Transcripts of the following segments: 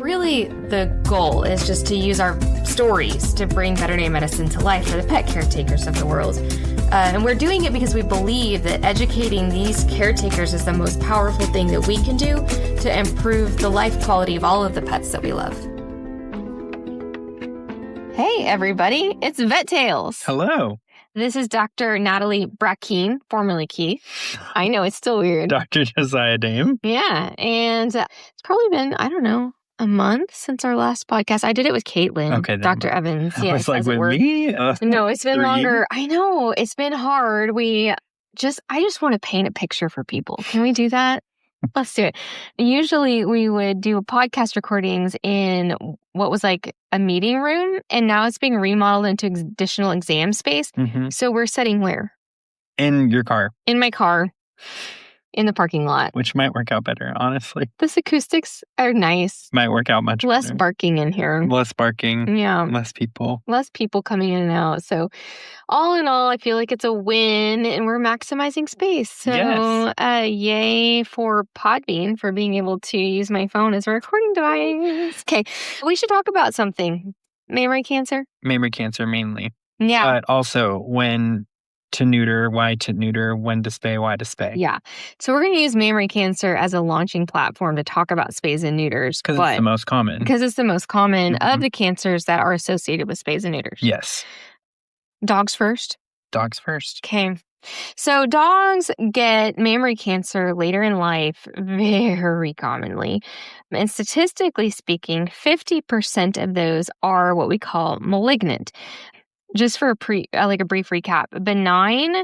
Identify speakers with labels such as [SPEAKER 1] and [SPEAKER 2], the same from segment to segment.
[SPEAKER 1] really the goal is just to use our stories to bring veterinary medicine to life for the pet caretakers of the world. And we're doing it because we believe that educating these caretakers is the most powerful thing that we can do to improve the life quality of all of the pets that we love. Hey, everybody. It's Vet Tales.
[SPEAKER 2] Hello.
[SPEAKER 1] This is Dr. Natalie Brackeen, formerly Keith. I know, it's still weird.
[SPEAKER 2] Dr. Josiah Dame.
[SPEAKER 1] Yeah, and it's probably been, I don't know, a month since our last podcast. I did it with Caitlin,
[SPEAKER 2] okay,
[SPEAKER 1] Dr. Evans.
[SPEAKER 2] I was like, with me?
[SPEAKER 1] No, it's been longer. I know, it's been hard. I just want to paint a picture for people. Can we do that? Let's do it. Usually we would do podcast recordings in what was like a meeting room, and now it's being remodeled into additional exam space.
[SPEAKER 2] Mm-hmm.
[SPEAKER 1] So we're sitting where?
[SPEAKER 2] In your car.
[SPEAKER 1] In my car. In the parking lot.
[SPEAKER 2] Which might work out better, honestly.
[SPEAKER 1] This acoustics are nice.
[SPEAKER 2] Might work out much
[SPEAKER 1] less
[SPEAKER 2] better.
[SPEAKER 1] Barking in here.
[SPEAKER 2] Less barking.
[SPEAKER 1] Yeah.
[SPEAKER 2] Less people.
[SPEAKER 1] Less people coming in and out. So all in all, I feel like it's a win and we're maximizing space. So
[SPEAKER 2] yes.
[SPEAKER 1] Yay for Podbean for being able to use my phone as a recording device. Okay. We should talk about something. Mammary cancer?
[SPEAKER 2] Mammary cancer mainly.
[SPEAKER 1] Yeah.
[SPEAKER 2] But also when to neuter, why to neuter, when to spay, why to spay.
[SPEAKER 1] Yeah. So we're going to use mammary cancer as a launching platform to talk about spays and neuters.
[SPEAKER 2] Because it's the most common.
[SPEAKER 1] Because it's the most common of the cancers that are associated with spays and neuters.
[SPEAKER 2] Yes.
[SPEAKER 1] Dogs first?
[SPEAKER 2] Dogs first.
[SPEAKER 1] Okay. So dogs get mammary cancer later in life very commonly. And statistically speaking, 50% of those are what we call malignant. Just for a brief recap, benign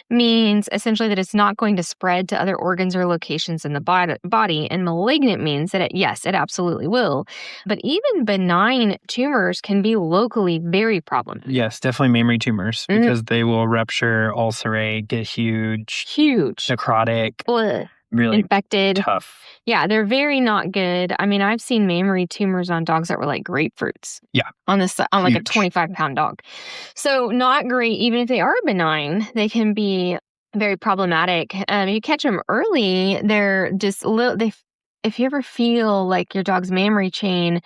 [SPEAKER 1] means essentially that it's not going to spread to other organs or locations in the body, and malignant means that it absolutely will. But even benign tumors can be locally very problematic.
[SPEAKER 2] Yes, definitely mammary tumors because they will rupture, ulcerate, get huge, necrotic.
[SPEAKER 1] Blech.
[SPEAKER 2] Really
[SPEAKER 1] infected.
[SPEAKER 2] Tough.
[SPEAKER 1] Yeah, they're very not good. I mean, I've seen mammary tumors on dogs that were like grapefruits.
[SPEAKER 2] Yeah.
[SPEAKER 1] On like a 25-pound dog. So not great. Even if they are benign, they can be very problematic. You catch them early, they're just if you ever feel like your dog's mammary chain,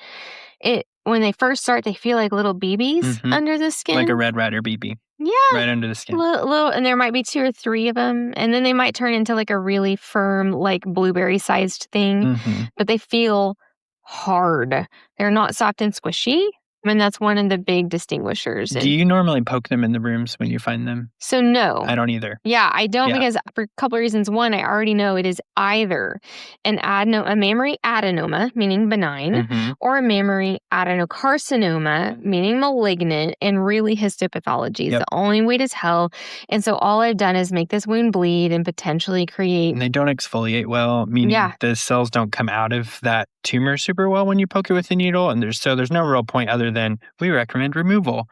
[SPEAKER 1] when they first start, they feel like little BBs under the skin.
[SPEAKER 2] Like a red rider BB.
[SPEAKER 1] Yeah.
[SPEAKER 2] Right under the skin.
[SPEAKER 1] Little, and there might be 2 or 3 of them. And then they might turn into like a really firm, like blueberry-sized thing. But they feel hard. They're not soft and squishy. And that's one of the big distinguishers.
[SPEAKER 2] Do you normally poke them in the rooms when you find them?
[SPEAKER 1] So no.
[SPEAKER 2] I don't either.
[SPEAKER 1] Yeah, I don't because for a couple of reasons. One, I already know it is either a mammary adenoma, meaning benign, or a mammary adenocarcinoma, meaning malignant, and really histopathology is the only way to tell. And so all I've done is make this wound bleed and potentially create...
[SPEAKER 2] And they don't exfoliate well, meaning the cells don't come out of that tumor super well when you poke it with a needle. And there's no real point other than we recommend removal.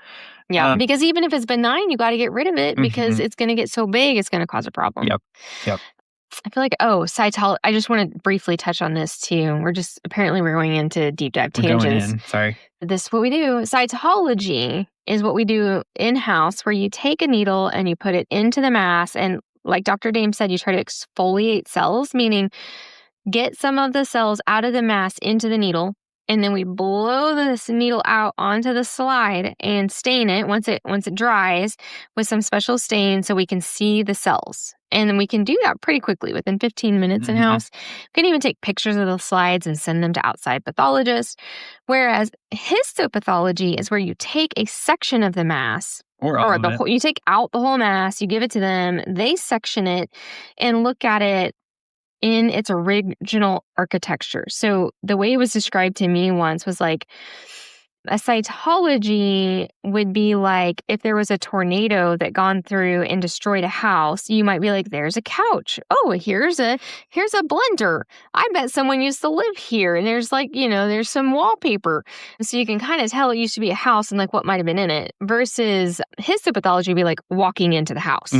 [SPEAKER 1] Yeah, because even if it's benign, you got to get rid of it because it's going to get so big, it's going to cause a problem.
[SPEAKER 2] Yep.
[SPEAKER 1] I feel like, cytology. I just want to briefly touch on this too. We're going into deep dive tangents.
[SPEAKER 2] Sorry.
[SPEAKER 1] This is what we do. Cytology is what we do in-house where you take a needle and you put it into the mass. And like Dr. Dame said, you try to exfoliate cells, meaning get some of the cells out of the mass into the needle. And then we blow this needle out onto the slide and stain it once it dries with some special stain so we can see the cells. And then we can do that pretty quickly within 15 minutes in-house. We can even take pictures of the slides and send them to outside pathologists. Whereas histopathology is where you take a section of the mass you take out the whole mass, you give it to them, they section it and look at it in its original architecture. So the way it was described to me once was like a cytology would be like if there was a tornado that gone through and destroyed a house, you might be like, there's a couch. Oh, here's a blender. I bet someone used to live here. And there's there's some wallpaper. So you can kind of tell it used to be a house and like what might have been in it versus histopathology would be like walking into the house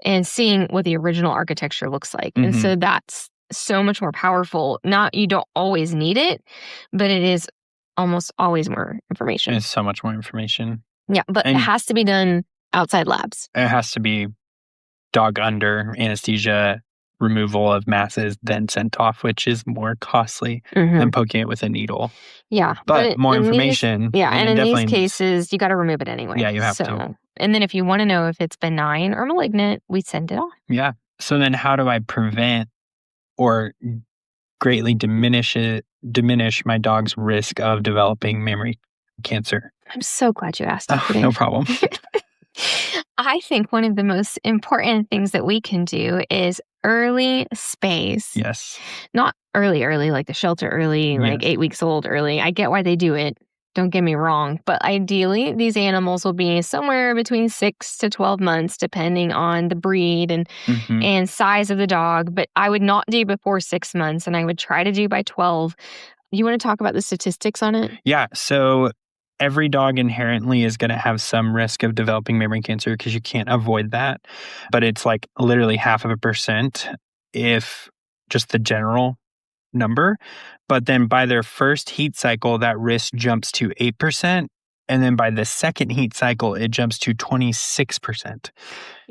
[SPEAKER 1] and seeing what the original architecture looks like. And so that's so much more powerful. You don't always need it, but it is almost always more information.
[SPEAKER 2] It's so much more information.
[SPEAKER 1] Yeah, but it has to be done outside labs.
[SPEAKER 2] It has to be dog under anesthesia removal of masses, then sent off, which is more costly than poking it with a needle.
[SPEAKER 1] Yeah.
[SPEAKER 2] But more information.
[SPEAKER 1] And in these cases, you got to remove it anyway.
[SPEAKER 2] Yeah, you have to.
[SPEAKER 1] And then if you want to know if it's benign or malignant, we send it off.
[SPEAKER 2] Yeah. So then how do I prevent or greatly diminish my dog's risk of developing mammary cancer?
[SPEAKER 1] I'm so glad you asked.
[SPEAKER 2] No problem.
[SPEAKER 1] I think one of the most important things that we can do is early spays.
[SPEAKER 2] Yes.
[SPEAKER 1] Not early, like the shelter early, like 8 weeks old early. I get why they do it. Don't get me wrong. But ideally, these animals will be somewhere between 6 to 12 months, depending on the breed and size of the dog. But I would not do before 6 months, and I would try to do by 12. You want to talk about the statistics on it?
[SPEAKER 2] Yeah. So every dog inherently is going to have some risk of developing mammary cancer because you can't avoid that. But it's like literally 0.5% if just the general number. But then by their first heat cycle, that risk jumps to 8%. And then by the second heat cycle, it jumps to 26%.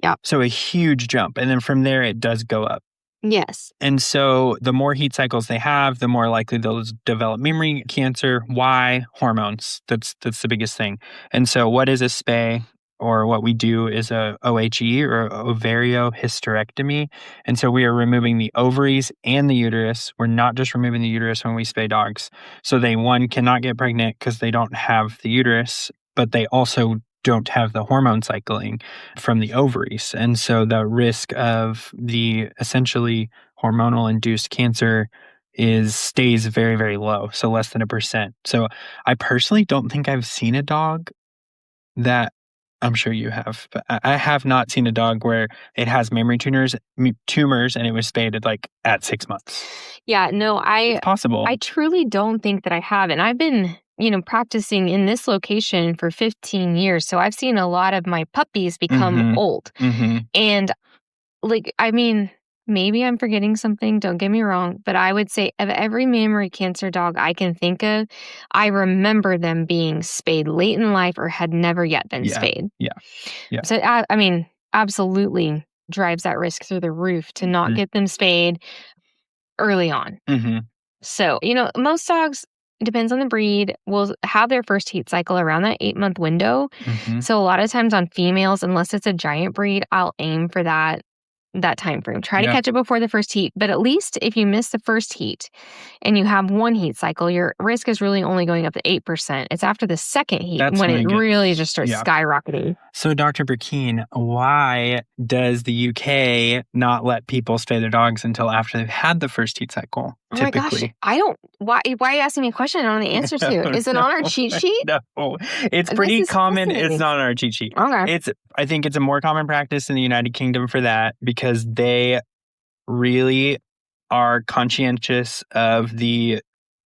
[SPEAKER 1] Yeah.
[SPEAKER 2] So a huge jump. And then from there, it does go up.
[SPEAKER 1] Yes.
[SPEAKER 2] And so the more heat cycles they have, the more likely they'll develop mammary cancer. Why? Hormones. That's the biggest thing. And so what is a spay? Or what we do is a OHE or ovariohysterectomy. And so we are removing the ovaries and the uterus. We're not just removing the uterus when we spay dogs. So they, one, cannot get pregnant because they don't have the uterus, but they also don't have the hormone cycling from the ovaries. And so the risk of the essentially hormonal induced cancer stays very, very low. So less than 1%. So I personally don't think I've seen a dog that, I'm sure you have, but I have not seen a dog where it has mammary tumors and it was spayed at 6 months.
[SPEAKER 1] Yeah, no,
[SPEAKER 2] It's possible.
[SPEAKER 1] I truly don't think that I have. And I've been, practicing in this location for 15 years. So I've seen a lot of my puppies become old. And maybe I'm forgetting something. Don't get me wrong. But I would say of every mammary cancer dog I can think of, I remember them being spayed late in life or had never yet been spayed.
[SPEAKER 2] Yeah.
[SPEAKER 1] So, absolutely drives that risk through the roof to not get them spayed early on. So, most dogs, it depends on the breed, will have their first heat cycle around that 8-month window. So a lot of times on females, unless it's a giant breed, I'll aim for that time frame. Try to catch it before the first heat. But at least if you miss the first heat and you have one heat cycle, your risk is really only going up to 8%. It's after the second heat when it really just starts skyrocketing.
[SPEAKER 2] So Dr. Brackeen, why does the UK not let people spay their dogs until after they've had the first heat cycle? Typically?
[SPEAKER 1] My gosh, I don't. Why are you asking me a question I don't know the answer to? Is it on our cheat sheet?
[SPEAKER 2] No, it's pretty common. It's not on our cheat sheet.
[SPEAKER 1] Okay.
[SPEAKER 2] I think it's a more common practice in the United Kingdom for that because they really are conscientious of the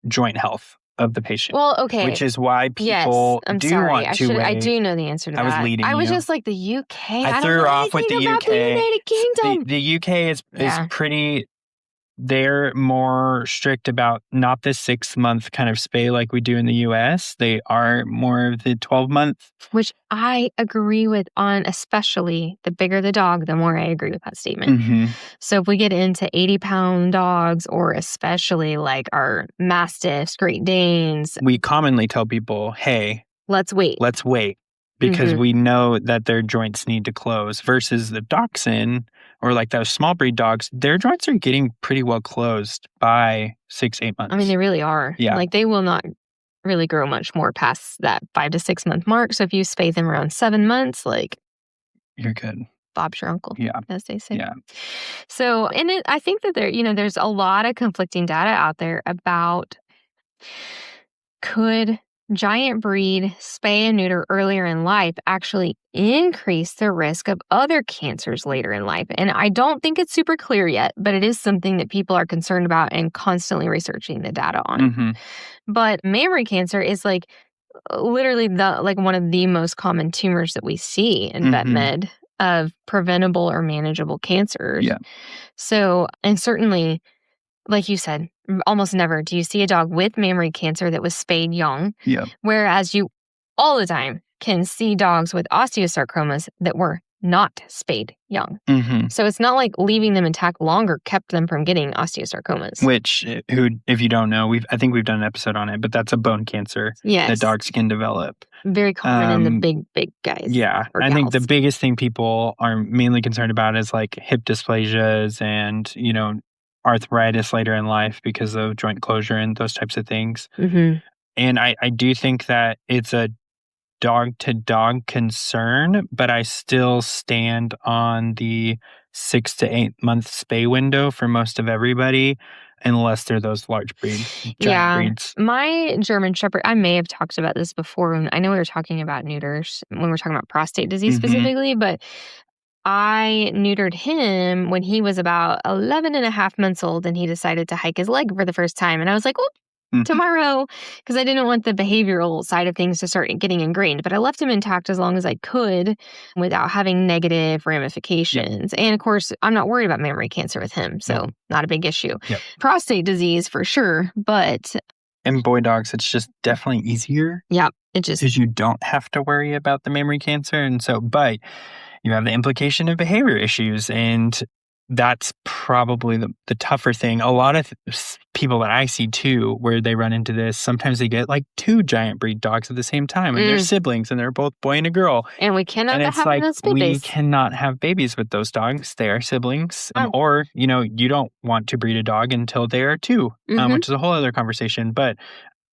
[SPEAKER 2] joint health of the patient.
[SPEAKER 1] Well, okay.
[SPEAKER 2] Which is why people want to wait.
[SPEAKER 1] I do know the answer to that.
[SPEAKER 2] I was leading
[SPEAKER 1] I was
[SPEAKER 2] you.
[SPEAKER 1] just like the UK.
[SPEAKER 2] I threw her off with the UK.
[SPEAKER 1] The United Kingdom.
[SPEAKER 2] The UK is pretty. They're more strict about not the 6-month kind of spay like we do in the US. They are more of the 12-month.
[SPEAKER 1] Which I agree with on, especially the bigger the dog, the more I agree with that statement. So if we get into 80-pound dogs, or especially like our Mastiffs, Great Danes,
[SPEAKER 2] we commonly tell people, hey,
[SPEAKER 1] let's wait.
[SPEAKER 2] Because we know that their joints need to close versus the Dachshund or like those small breed dogs, their joints are getting pretty well closed by 6-8 months.
[SPEAKER 1] I mean, they really are.
[SPEAKER 2] Yeah.
[SPEAKER 1] Like they will not really grow much more past that 5 to 6 month mark. So if you spay them around 7 months,
[SPEAKER 2] you're good.
[SPEAKER 1] Bob's your uncle, as they say.
[SPEAKER 2] Yeah.
[SPEAKER 1] So, I think that there's a lot of conflicting data out there about could giant breed spay and neuter earlier in life actually increase the risk of other cancers later in life. And I don't think it's super clear yet, but it is something that people are concerned about and constantly researching the data on. But mammary cancer is literally one of the most common tumors that we see in vet med of preventable or manageable cancers.
[SPEAKER 2] Yeah.
[SPEAKER 1] So, and certainly, like you said, almost never do you see a dog with mammary cancer that was spayed young.
[SPEAKER 2] Yeah.
[SPEAKER 1] Whereas you all the time can see dogs with osteosarcomas that were not spayed young.
[SPEAKER 2] Mm-hmm.
[SPEAKER 1] So it's not like leaving them intact longer kept them from getting osteosarcomas.
[SPEAKER 2] Which, if you don't know, I think we've done an episode on it, but that's a bone cancer that dogs can develop.
[SPEAKER 1] Very common in the big guys.
[SPEAKER 2] Yeah. I think the biggest thing people are mainly concerned about is like hip dysplasias and, arthritis later in life because of joint closure and those types of things.
[SPEAKER 1] Mm-hmm.
[SPEAKER 2] And I do think that it's a dog-to-dog concern, but I still stand on the 6 to 8 month spay window for most of everybody, unless they're those large giant breeds.
[SPEAKER 1] My German Shepherd, I may have talked about this before. I know we were talking about neuters when we were talking about prostate disease specifically, but I neutered him when he was about 11 and a half months old, and he decided to hike his leg for the first time. And I was like, oh, tomorrow, because I didn't want the behavioral side of things to start getting ingrained. But I left him intact as long as I could without having negative ramifications. Yep. And of course, I'm not worried about mammary cancer with him, so not a big issue. Yep. Prostate disease for sure, but...
[SPEAKER 2] In boy dogs, it's just definitely easier.
[SPEAKER 1] Yeah, it just...
[SPEAKER 2] Because you don't have to worry about the mammary cancer. And so, but you have the implication of behavior issues, and that's probably the tougher thing. A lot of people that I see too, where they run into this, sometimes they get like 2 giant breed dogs at the same time, and they're siblings, and they're both boy and a girl.
[SPEAKER 1] And we cannot have those babies.
[SPEAKER 2] We cannot have babies with those dogs. They are siblings. Or, you don't want to breed a dog until they are 2, which is a whole other conversation. But,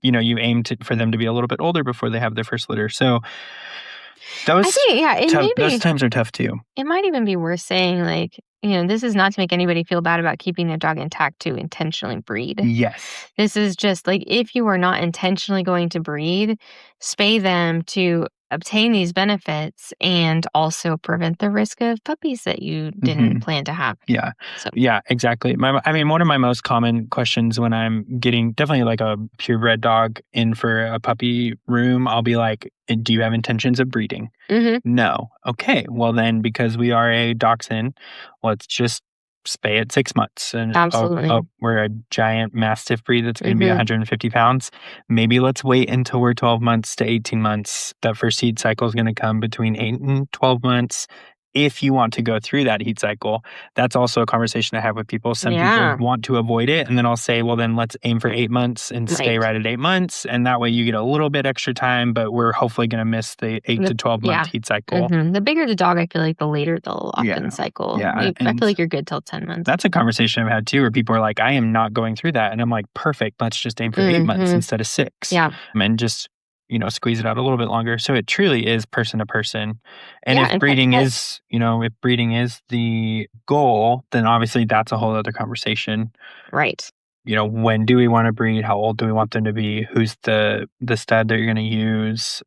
[SPEAKER 2] you aim for them to be a little bit older before they have their first litter. So those times are tough too.
[SPEAKER 1] It might even be worth saying, this is not to make anybody feel bad about keeping their dog intact to intentionally breed.
[SPEAKER 2] Yes.
[SPEAKER 1] This is just if you are not intentionally going to breed, spay them to obtain these benefits and also prevent the risk of puppies that you didn't plan to have.
[SPEAKER 2] Yeah. So. Yeah, exactly. One of my most common questions when I'm getting definitely like a purebred dog in for a puppy room, I'll be like, do you have intentions of breeding? No. Okay. Well then, because we are a dachshund, let's just spay at 6 months. And
[SPEAKER 1] absolutely.
[SPEAKER 2] We're a giant mastiff breed that's going to be 150 pounds. Maybe let's wait until we're 12 months to 18 months. That first heat cycle is going to come between 8 and 12 months. If you want to go through that heat cycle, that's also a conversation I have with people. Some people want to avoid it. And then I'll say, well, then let's aim for 8 months and stay right at 8 months. And that way you get a little bit extra time, but we're hopefully going to miss the 8 to 12 month heat cycle.
[SPEAKER 1] The bigger the dog, I feel like the later they'll often cycle. Yeah. I feel like you're good till 10 months.
[SPEAKER 2] That's a conversation I've had too, where people are like, I am not going through that. And I'm like, perfect. Let's just aim for 8 months instead of 6.
[SPEAKER 1] Yeah.
[SPEAKER 2] And just squeeze it out a little bit longer. So it truly is person to person. And if breeding is the goal, then obviously that's a whole other conversation.
[SPEAKER 1] Right.
[SPEAKER 2] When do we want to breed? How old do we want them to be? Who's the stud that you're going to use?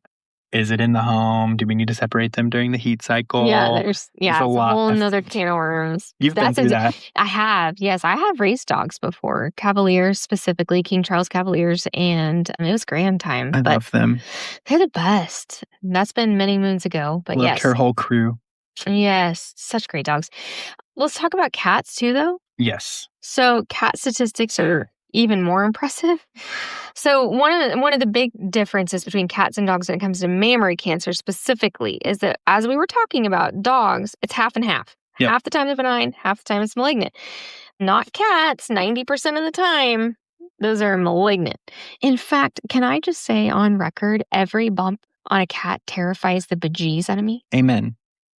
[SPEAKER 2] Is it in the home? Do we need to separate them during the heat cycle?
[SPEAKER 1] Yeah, there's a whole nother can of worms.
[SPEAKER 2] You've been through that.
[SPEAKER 1] I have. Yes, I have raised dogs before. Cavaliers, specifically King Charles Cavaliers, and it was grand time.
[SPEAKER 2] I love them.
[SPEAKER 1] They're the best. That's been many moons ago, but
[SPEAKER 2] Loved her whole crew.
[SPEAKER 1] Yes, such great dogs. Let's talk about cats too, though.
[SPEAKER 2] Yes.
[SPEAKER 1] So cat statistics are even more impressive. So one of the big differences between cats and dogs when it comes to mammary cancer specifically is that, as we were talking about, dogs, it's half and half. Yep. Half the time it's benign, half the time it's malignant. Not cats, 90% of the time, those are malignant. In fact, can I just say on record, every bump on a cat terrifies the bejeez out of me?
[SPEAKER 2] Amen.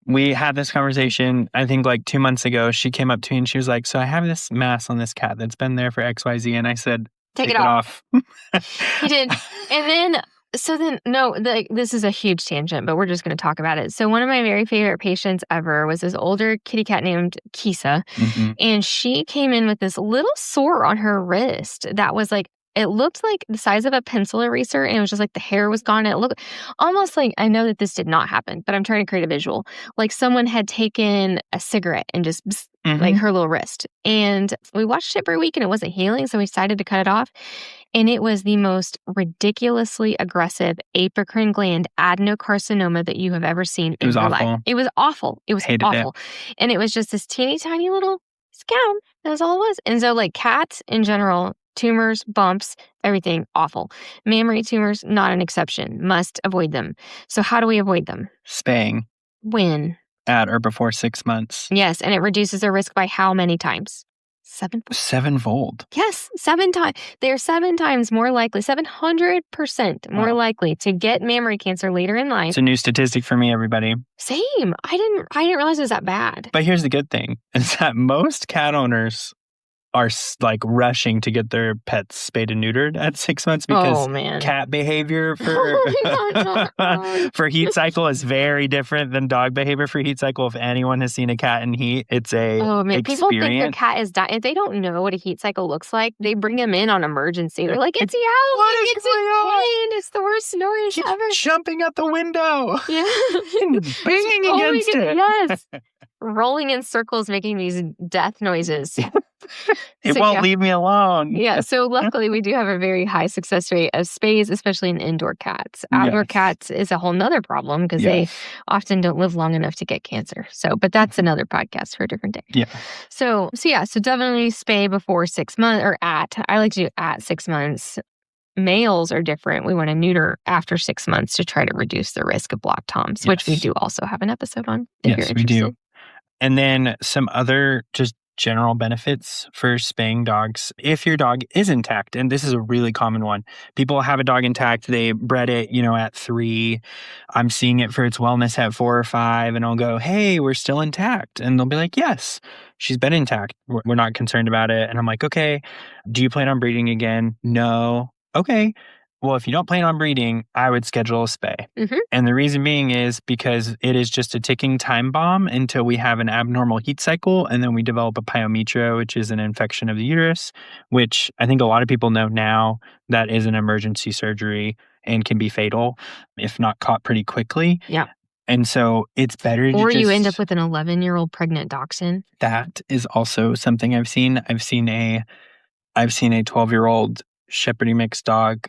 [SPEAKER 2] We had this conversation, I think like 2 months ago. She came up to me and she was like, so I have this mass on this cat that's been there for XYZ. And I said, take it off.
[SPEAKER 1] He did. And then, this is a huge tangent, but we're just going to talk about it. So one of my very favorite patients ever was this older kitty cat named Kisa. And she came in with this little sore on her wrist that was like, it looked like the size of a pencil eraser, and it was just like the hair was gone. And it looked almost like, I know that this did not happen, but I'm trying to create a visual. Like someone had taken a cigarette and just like her little wrist. And we watched it for a week and it wasn't healing, so we decided to cut it off. And it was the most ridiculously aggressive apocrine gland adenocarcinoma that you have ever seen in your life. It was awful. It was awful. And it was just this teeny tiny little scab. That's all it was. And so like cats in general, tumors, bumps, everything awful. Mammary tumors, not an exception. Must avoid them. So how do we avoid them?
[SPEAKER 2] Spaying.
[SPEAKER 1] When?
[SPEAKER 2] At or before 6 months.
[SPEAKER 1] Yes, and it reduces their risk by how many times? 7?
[SPEAKER 2] Sevenfold.
[SPEAKER 1] Yes, 7 times. They're 7 times more likely, 700% more likely to get mammary cancer later in life.
[SPEAKER 2] It's a new statistic for me, everybody.
[SPEAKER 1] Same. I didn't realize it was that bad.
[SPEAKER 2] But here's the good thing, is that most cat owners are like rushing to get their pets spayed and neutered at 6 months because cat behavior for heat cycle is very different than dog behavior for heat cycle. If anyone has seen a cat in heat, it's a experience.
[SPEAKER 1] People think their cat is dying. If they don't know what a heat cycle looks like, they bring him in on emergency. They're like, it's yelling, it's in pain, it's the worst noise ever.
[SPEAKER 2] Jumping out the window.
[SPEAKER 1] Yeah.
[SPEAKER 2] Banging against it.
[SPEAKER 1] Yes. Rolling in circles, making these death noises.
[SPEAKER 2] It won't leave me alone.
[SPEAKER 1] Yeah. So luckily, we do have a very high success rate of spays, especially in indoor cats. Outdoor cats is a whole nother problem because they often don't live long enough to get cancer. So, but that's another podcast for a different day.
[SPEAKER 2] Yeah.
[SPEAKER 1] So definitely spay before 6 months or I like to do at 6 months. Males are different. We want to neuter after 6 months to try to reduce the risk of block toms, which we do also have an episode on.
[SPEAKER 2] Yes, we do. And then some other just general benefits for spaying dogs. If your dog is intact, and this is a really common one, people have a dog intact, they bred it, at 3. I'm seeing it for its wellness at 4 or 5, and I'll go, hey, we're still intact. And they'll be like, yes, she's been intact. We're not concerned about it. And I'm like, okay, do you plan on breeding again? No. Okay. Well, if you don't plan on breeding, I would schedule a spay.
[SPEAKER 1] Mm-hmm.
[SPEAKER 2] And the reason being is because it is just a ticking time bomb until we have an abnormal heat cycle, and then we develop a pyometria, which is an infection of the uterus, which I think a lot of people know now that is an emergency surgery and can be fatal if not caught pretty quickly.
[SPEAKER 1] Yeah.
[SPEAKER 2] And so it's better to
[SPEAKER 1] you end up with an 11-year-old pregnant dachshund.
[SPEAKER 2] That is also something I've seen. I've seen a 12-year-old Shepherding mix dog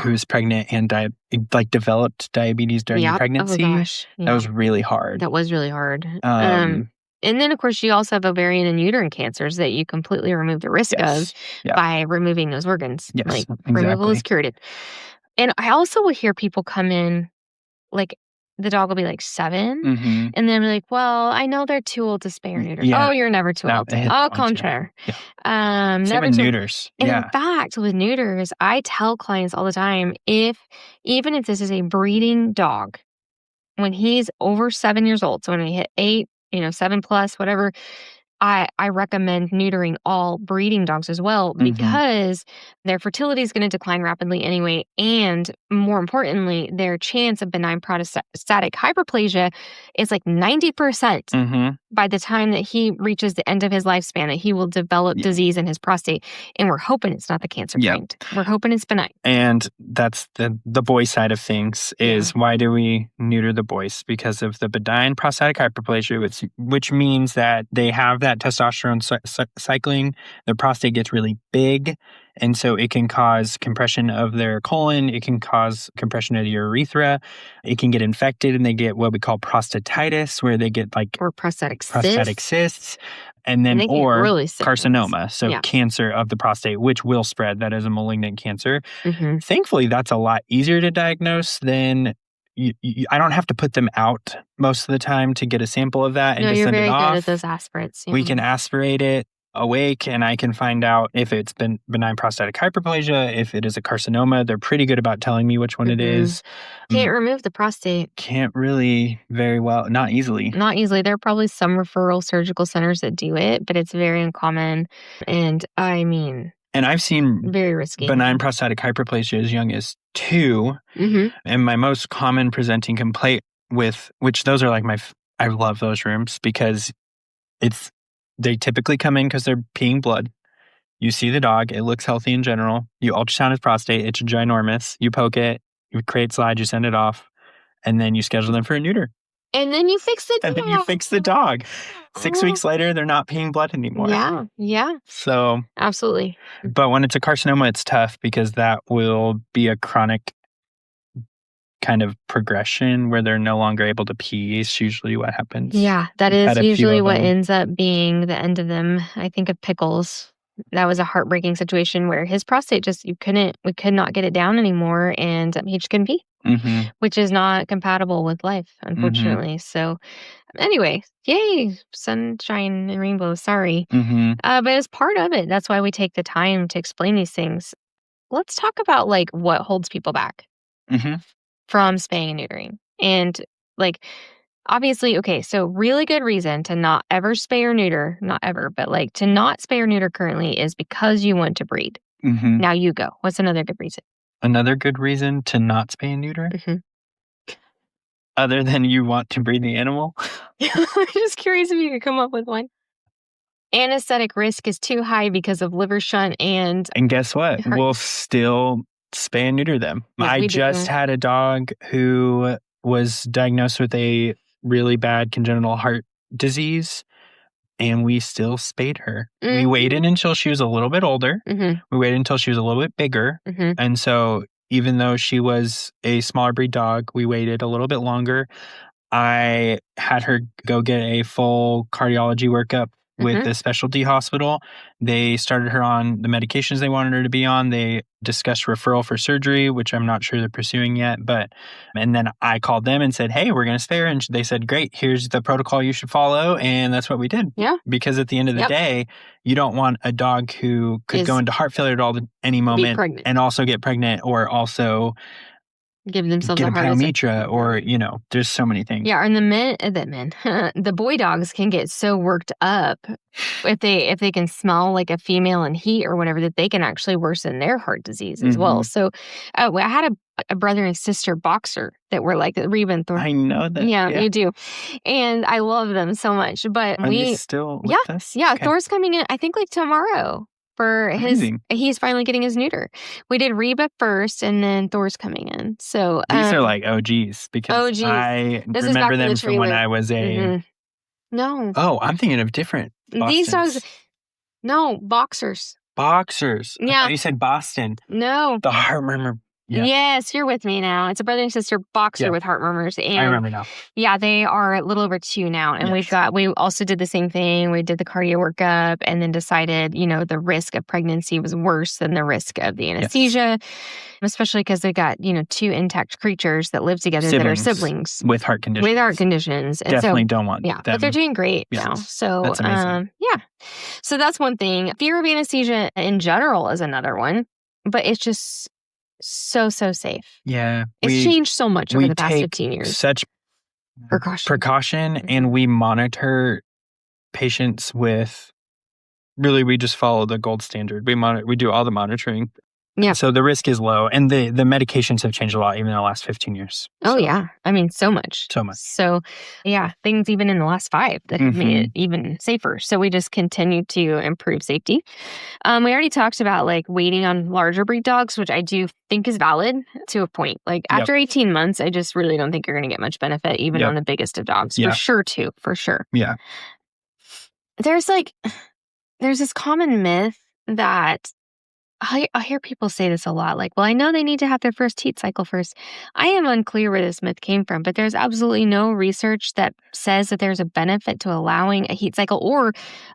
[SPEAKER 2] who's pregnant and developed diabetes during pregnancy.
[SPEAKER 1] Oh, gosh. Yeah.
[SPEAKER 2] That was really hard.
[SPEAKER 1] And then, of course, you also have ovarian and uterine cancers that you completely remove the risk of by removing those organs.
[SPEAKER 2] Yes, exactly.
[SPEAKER 1] Removal is curative. And I also will hear people come in, the dog will be 7, and then I'm like, well, I know they're too old to spay or neuter.
[SPEAKER 2] Yeah.
[SPEAKER 1] Oh, you're never too old. Au contraire.
[SPEAKER 2] Yeah. Same with neuters.
[SPEAKER 1] And in fact, with neuters, I tell clients all the time, even if this is a breeding dog, when he's over 7 years old, so when we hit 8, 7 plus, whatever, I recommend neutering all breeding dogs as well because their fertility is going to decline rapidly anyway. And more importantly, their chance of benign prostatic hyperplasia is 90% by the time that he reaches the end of his lifespan, that he will develop disease in his prostate. And we're hoping it's not the cancer kind. We're hoping it's benign.
[SPEAKER 2] And that's the boy side of things is why do we neuter the boys? Because of the benign prostatic hyperplasia, which means that they have that testosterone cycling, their prostate gets really big, and so it can cause compression of their colon, it can cause compression of the urethra, it can get infected, and they get what we call prostatitis, where they get
[SPEAKER 1] or prostatic
[SPEAKER 2] cysts, and then or
[SPEAKER 1] really
[SPEAKER 2] carcinoma, so cancer of the prostate, which will spread. That is a malignant cancer. Thankfully, that's a lot easier to diagnose than I don't have to put them out most of the time to get a sample of that and just send it off.
[SPEAKER 1] You're very good at those aspirates.
[SPEAKER 2] We can aspirate it awake, and I can find out if it's been benign prostatic hyperplasia, if it is a carcinoma. They're pretty good about telling me which one it is.
[SPEAKER 1] Can't remove the prostate.
[SPEAKER 2] Can't really very well. Not easily.
[SPEAKER 1] Not easily. There are probably some referral surgical centers that do it, but it's very uncommon. And
[SPEAKER 2] I've seen
[SPEAKER 1] very risky
[SPEAKER 2] benign prostatic hyperplasia as young as 2. And my most common presenting complaint which those are I love those rooms because they typically come in because they're peeing blood. You see the dog, it looks healthy in general. You ultrasound his prostate, it's ginormous. You poke it, you create slides, you send it off, and then you schedule them for a neuter.
[SPEAKER 1] And then you fix the dog.
[SPEAKER 2] 6 weeks later, they're not peeing blood anymore.
[SPEAKER 1] Yeah.
[SPEAKER 2] So
[SPEAKER 1] absolutely.
[SPEAKER 2] But when it's a carcinoma, it's tough because that will be a chronic kind of progression where they're no longer able to pee is usually what happens.
[SPEAKER 1] Yeah, that is usually what ends up being the end of them. I think of Pickles. That was a heartbreaking situation where his prostate we could not get it down anymore, and he just couldn't pee, which is not compatible with life, unfortunately. So Anyway, yay, sunshine and rainbows. Sorry. But it's part of it. That's why we take the time to explain these things. Let's talk about like what holds people back from spaying and neutering. And like, obviously, okay, so really good reason to not ever spay or neuter, not ever, but like to not spay or neuter currently is because you want to breed. Now you go. What's another good reason?
[SPEAKER 2] Another good reason to not spay and neuter? Other than you want to breed the animal?
[SPEAKER 1] I'm just curious if you could come up with one. Anesthetic risk is too high because of liver shunt and...
[SPEAKER 2] And guess what? We'll still spay and neuter them.
[SPEAKER 1] Yes,
[SPEAKER 2] I just had a dog who was diagnosed with a really bad congenital heart disease, and we still spayed her. We waited until she was a little bit older. We waited until she was a little bit bigger. And so even though she was a smaller breed dog, we waited a little bit longer. I had her go get a full cardiology workup with a specialty hospital. They started her on the medications they wanted her to be on. They discussed referral for surgery, which I'm not sure they're pursuing yet. And then I called them and said, hey, we're going to spay her. And they said, great, here's the protocol you should follow. And that's what we did. Yeah. Because at the end of the day, you don't want a dog who could go into heart failure at any moment and also get pregnant or also
[SPEAKER 1] give themselves
[SPEAKER 2] get
[SPEAKER 1] a heart
[SPEAKER 2] pyometra or, there's so many things.
[SPEAKER 1] Yeah, and the boy dogs can get so worked up if they can smell like a female in heat or whatever that they can actually worsen their heart disease as well. So I had a brother and sister boxer that were like Reba and Thor.
[SPEAKER 2] I know that.
[SPEAKER 1] Yeah, you do. And I love them so much. But
[SPEAKER 2] Are they still with us?
[SPEAKER 1] Yeah, okay. Thor's coming in, I think like tomorrow. For he's finally getting his neuter. We did Reba first, and then Thor's coming in. So
[SPEAKER 2] these are like OGs because I remember them from when I was a.
[SPEAKER 1] No.
[SPEAKER 2] Oh, I'm thinking of different. Bostons.
[SPEAKER 1] These dogs. No, boxers.
[SPEAKER 2] Boxers.
[SPEAKER 1] Yeah.
[SPEAKER 2] You said Boston.
[SPEAKER 1] No.
[SPEAKER 2] The heart murmur. Yeah.
[SPEAKER 1] Yes, you're with me now. It's a brother and sister boxer with heart murmurs. And
[SPEAKER 2] I remember now.
[SPEAKER 1] Yeah, they are a little over 2 now. And we also did the same thing. We did the cardio workup and then decided, the risk of pregnancy was worse than the risk of the anesthesia, especially because they got, 2 intact creatures that live together that are siblings.
[SPEAKER 2] With heart conditions. And
[SPEAKER 1] definitely
[SPEAKER 2] don't want them.
[SPEAKER 1] But they're doing great now. So,
[SPEAKER 2] that's amazing.
[SPEAKER 1] So that's one thing. Fear of anesthesia in general is another one. But it's just... so safe.
[SPEAKER 2] Yeah.
[SPEAKER 1] It's changed so much over the past 15 years.
[SPEAKER 2] Such precaution and we monitor patients with we just follow the gold standard. We do all the monitoring. Yeah. So the risk is low and the medications have changed a lot even in the last 15 years.
[SPEAKER 1] Oh yeah. I mean so much. So yeah, things even in the last 5 that have made it even safer. So we just continue to improve safety. We already talked about like waiting on larger breed dogs, which I do think is valid to a point. Like after 18 months, I just really don't think you're going to get much benefit even on the biggest of dogs. For sure.
[SPEAKER 2] Yeah.
[SPEAKER 1] There's this common myth that I hear people say this a lot, like, well, I know they need to have their first heat cycle first. I am unclear where this myth came from, but there's absolutely no research that says that there's a benefit to allowing a heat cycle or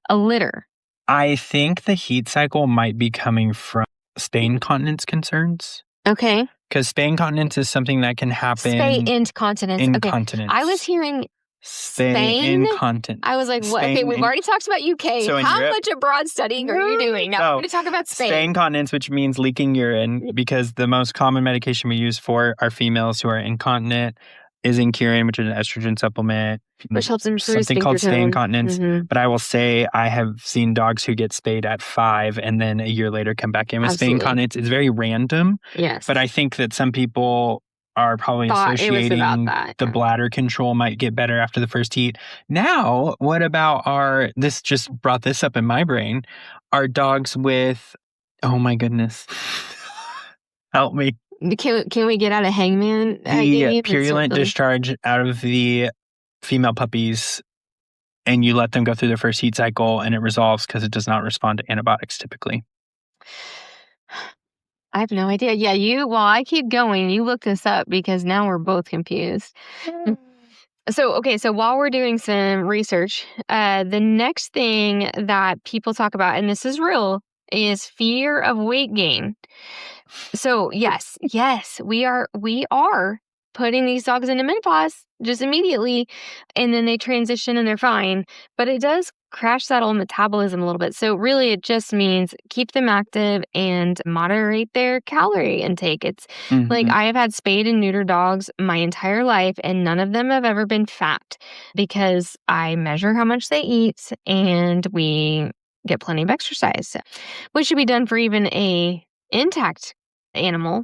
[SPEAKER 1] a litter.
[SPEAKER 2] I think the heat cycle might be coming from spay incontinence concerns.
[SPEAKER 1] Okay.
[SPEAKER 2] Because spay incontinence is something that can happen.
[SPEAKER 1] Spay incontinence.
[SPEAKER 2] Incontinence.
[SPEAKER 1] Okay. I was hearing...
[SPEAKER 2] Spain incontinence.
[SPEAKER 1] I was like, what? Okay, we've already talked about UK. So how much abroad studying are you doing? Now we're going to talk about Spain.
[SPEAKER 2] Spay incontinence, which means leaking urine, because the most common medication we use for our females who are incontinent is Incurian, which is an estrogen supplement.
[SPEAKER 1] Which helps improve
[SPEAKER 2] something called spay incontinence.
[SPEAKER 1] Mm-hmm.
[SPEAKER 2] But I will say I have seen dogs who get spayed at 5 and then a year later come back in with spay incontinence. It's very random.
[SPEAKER 1] Yes.
[SPEAKER 2] But I think that some people are probably associating the bladder control might get better after the first heat. Now, what about this just brought this up in my brain, our dogs with, oh my goodness, help me.
[SPEAKER 1] Can we get out of hangman?
[SPEAKER 2] The purulent discharge out of the female puppies and you let them go through their first heat cycle and it resolves because it does not respond to antibiotics typically.
[SPEAKER 1] I have no idea. Yeah, while I keep going, you look this up because now we're both confused. So while we're doing some research, the next thing that people talk about, and this is real, is fear of weight gain. So yes, we are putting these dogs into menopause just immediately, and then they transition and they're fine. But it does crash that old metabolism a little bit. So really it just means keep them active and moderate their calorie intake. It's like I have had spayed and neutered dogs my entire life, and none of them have ever been fat because I measure how much they eat and we get plenty of exercise, which should be done for even a intact animal.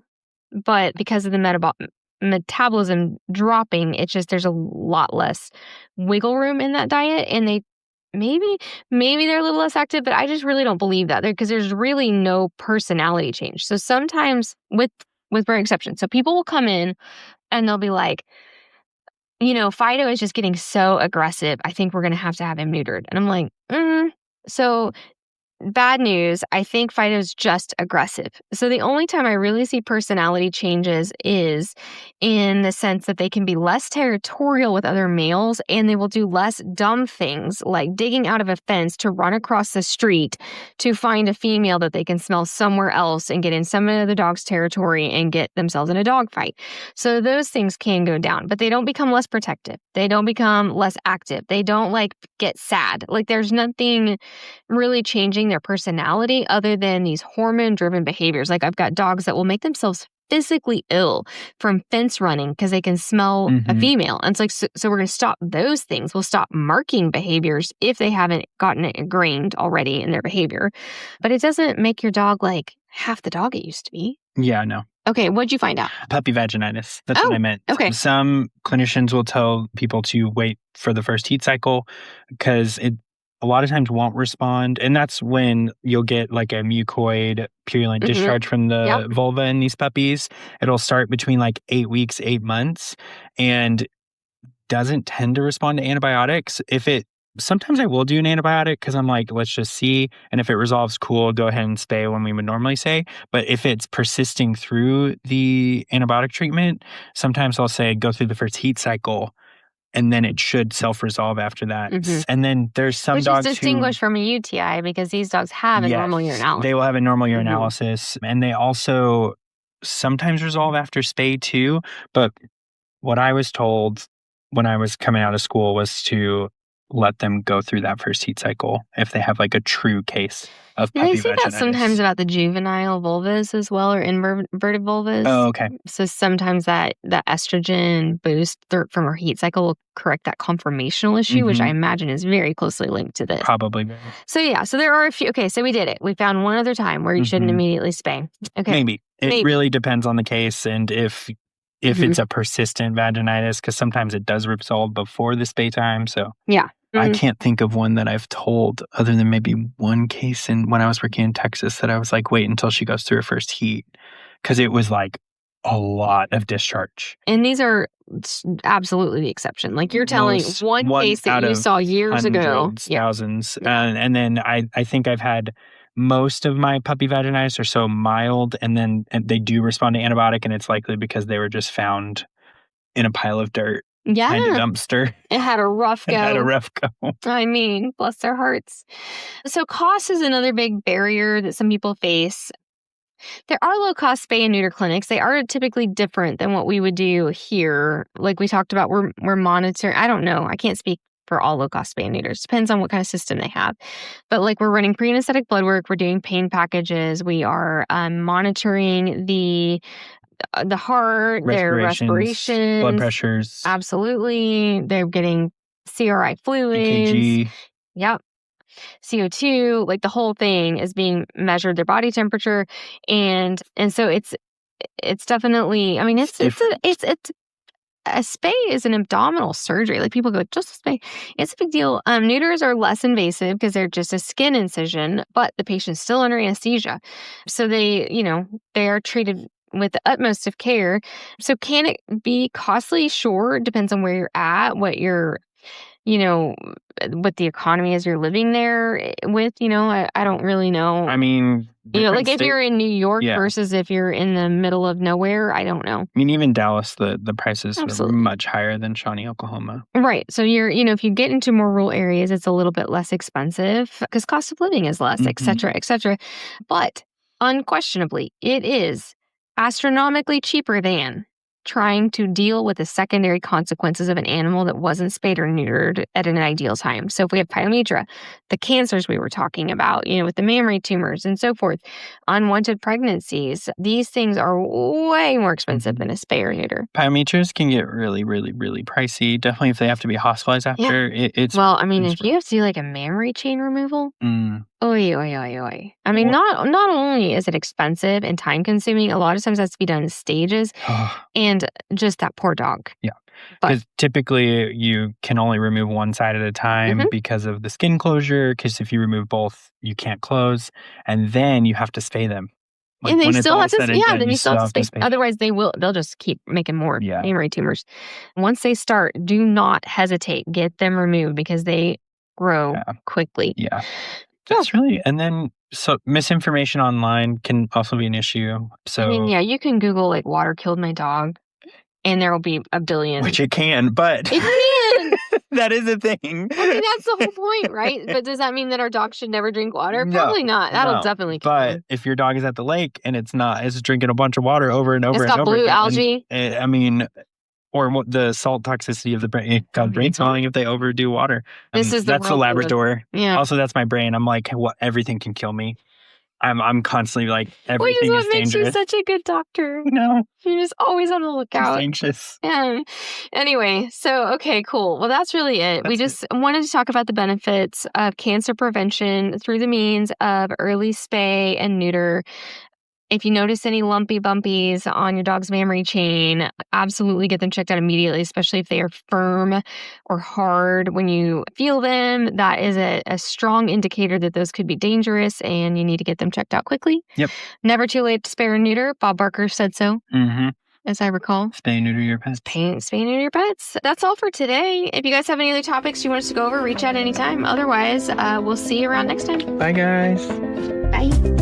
[SPEAKER 1] But because of the metabolism dropping, it's just there's a lot less wiggle room in that diet, and they maybe they're a little less active, but I just really don't believe that because there's really no personality change. So sometimes with rare exceptions, so people will come in and they'll be like, Fido is just getting so aggressive. I think we're going to have him neutered. And I'm like, so bad news, I think Fido's just aggressive. So the only time I really see personality changes is in the sense that they can be less territorial with other males, and they will do less dumb things like digging out of a fence to run across the street to find a female that they can smell somewhere else and get in some of the dog's territory and get themselves in a dog fight. So those things can go down, but they don't become less protective. They don't become less active. They don't get sad. There's nothing really changing their personality other than these hormone-driven behaviors. I've got dogs that will make themselves physically ill from fence running because they can smell a female. And it's so we're going to stop those things. We'll stop marking behaviors if they haven't gotten it ingrained already in their behavior. But it doesn't make your dog half the dog it used to be.
[SPEAKER 2] Yeah, no.
[SPEAKER 1] Okay, what'd you find out?
[SPEAKER 2] Puppy vaginitis. That's what I meant.
[SPEAKER 1] Okay.
[SPEAKER 2] Some clinicians will tell people to wait for the first heat cycle because it a lot of times won't respond. And that's when you'll get a mucoid purulent discharge from the vulva in these puppies. It'll start between 8 weeks, 8 months, and doesn't tend to respond to antibiotics. Sometimes I will do an antibiotic because I'm let's just see. And if it resolves, cool, go ahead and spay when we would normally say. But if it's persisting through the antibiotic treatment, sometimes I'll say go through the first heat cycle, and then it should self-resolve after that. And then there's some dogs
[SPEAKER 1] Which is distinguished from a UTI because these dogs have a normal urinalysis.
[SPEAKER 2] They will have a normal urinalysis. And they also sometimes resolve after spay too. But what I was told when I was coming out of school was to let them go through that first heat cycle if they have a true case of puppy vaginitis.
[SPEAKER 1] They say that sometimes about the juvenile vulvas as well, or inverted vulvas.
[SPEAKER 2] Oh, okay.
[SPEAKER 1] So sometimes that estrogen boost from our heat cycle will correct that conformational issue, which I imagine is very closely linked to this.
[SPEAKER 2] Probably.
[SPEAKER 1] So so there are a few. Okay, so we did it. We found one other time where you shouldn't immediately spay. Okay.
[SPEAKER 2] Maybe. It really depends on the case and if it's a persistent vaginitis, because sometimes it does resolve before the spay time. So
[SPEAKER 1] yeah.
[SPEAKER 2] I can't think of one that I've told other than maybe one case when I was working in Texas that I was wait until she goes through her first heat, because it was a lot of discharge.
[SPEAKER 1] And these are absolutely the exception. You're telling one case that you saw years ago.
[SPEAKER 2] Thousands. And then I think I've had most of my puppy vaginitis are so mild, and they do respond to antibiotic, and it's likely because they were just found in a pile of dirt.
[SPEAKER 1] Yeah.
[SPEAKER 2] Kind of dumpster.
[SPEAKER 1] It had a rough go. I mean, bless their hearts. So cost is another big barrier that some people face. There are low-cost spay and neuter clinics. They are typically different than what we would do here. Like we talked about, we're monitoring. I don't know. I can't speak for all low-cost spay and neuters. Depends on what kind of system they have. But we're running pre-anesthetic blood work. We're doing pain packages. We are monitoring the heart, their respiration,
[SPEAKER 2] blood pressures.
[SPEAKER 1] Absolutely. They're getting CRI fluids.
[SPEAKER 2] EKG.
[SPEAKER 1] Yep. CO2, the whole thing is being measured, their body temperature. And so it's definitely, I mean, it's a spay is an abdominal surgery. People go, just a spay. It's a big deal. Neuters are less invasive because they're just a skin incision, but the patient's still under anesthesia. So they are treated with the utmost of care. So can it be costly? Sure. It depends on where you're at, what you're, what the economy is you're living there with. I don't really know.
[SPEAKER 2] I mean,
[SPEAKER 1] if you're in New York versus if you're in the middle of nowhere, I don't know.
[SPEAKER 2] I mean, even Dallas, the prices are much higher than Shawnee, Oklahoma.
[SPEAKER 1] Right. So you're, if you get into more rural areas, it's a little bit less expensive because cost of living is less, et cetera, et cetera. But unquestionably, it is astronomically cheaper than trying to deal with the secondary consequences of an animal that wasn't spayed or neutered at an ideal time. So if we have pyometra, the cancers we were talking about, with the mammary tumors and so forth, unwanted pregnancies, these things are way more expensive than a spay or neuter.
[SPEAKER 2] Pyometras can get really, really, really pricey. Definitely if they have to be hospitalized after.
[SPEAKER 1] Yeah. If you have to do like a mammary chain removal, oy, oy, oy, oy. I mean, not only is it expensive and time consuming, a lot of times it has to be done in stages, and just that poor dog.
[SPEAKER 2] Yeah. Because typically you can only remove one side at a time because of the skin closure. Because if you remove both, you can't close. And then you have to spay them.
[SPEAKER 1] Like and they still have to, then you still have to spay. Otherwise, they'll just keep making more mammary tumors. Once they start, do not hesitate. Get them removed because they grow quickly.
[SPEAKER 2] Yeah. That's really, and then, so misinformation online can also be an issue. So,
[SPEAKER 1] you can Google like water killed my dog and there will be a billion.
[SPEAKER 2] Which it can, but. It can! That is a thing.
[SPEAKER 1] I mean, that's the whole point, right? But does that mean that our dog should never drink water? Probably not. That'll definitely kill him.
[SPEAKER 2] But if your dog is at the lake and it's drinking a bunch of water over and over and over.
[SPEAKER 1] It's got blue algae.
[SPEAKER 2] Or the salt toxicity of the brain. It causes brain swelling if they overdo water. That's the Labrador.
[SPEAKER 1] Yeah.
[SPEAKER 2] Also, that's my brain. I'm like, everything can kill me. I'm constantly like, everything is dangerous. What makes you
[SPEAKER 1] such a good doctor?
[SPEAKER 2] No.
[SPEAKER 1] You're just always on the lookout.
[SPEAKER 2] Just anxious.
[SPEAKER 1] Yeah. Anyway, so, okay, cool. Well, that's really it. We just wanted to talk about the benefits of cancer prevention through the means of early spay and neuter. If you notice any lumpy bumpies on your dog's mammary chain, absolutely get them checked out immediately, especially if they are firm or hard. When you feel them, that is a strong indicator that those could be dangerous and you need to get them checked out quickly.
[SPEAKER 2] Yep.
[SPEAKER 1] Never too late to spay or neuter. Bob Barker said so, as I recall.
[SPEAKER 2] Spay and neuter your pets.
[SPEAKER 1] Spay and neuter your pets. That's all for today. If you guys have any other topics you want us to go over, reach out anytime. Otherwise, we'll see you around next time.
[SPEAKER 2] Bye, guys.
[SPEAKER 1] Bye.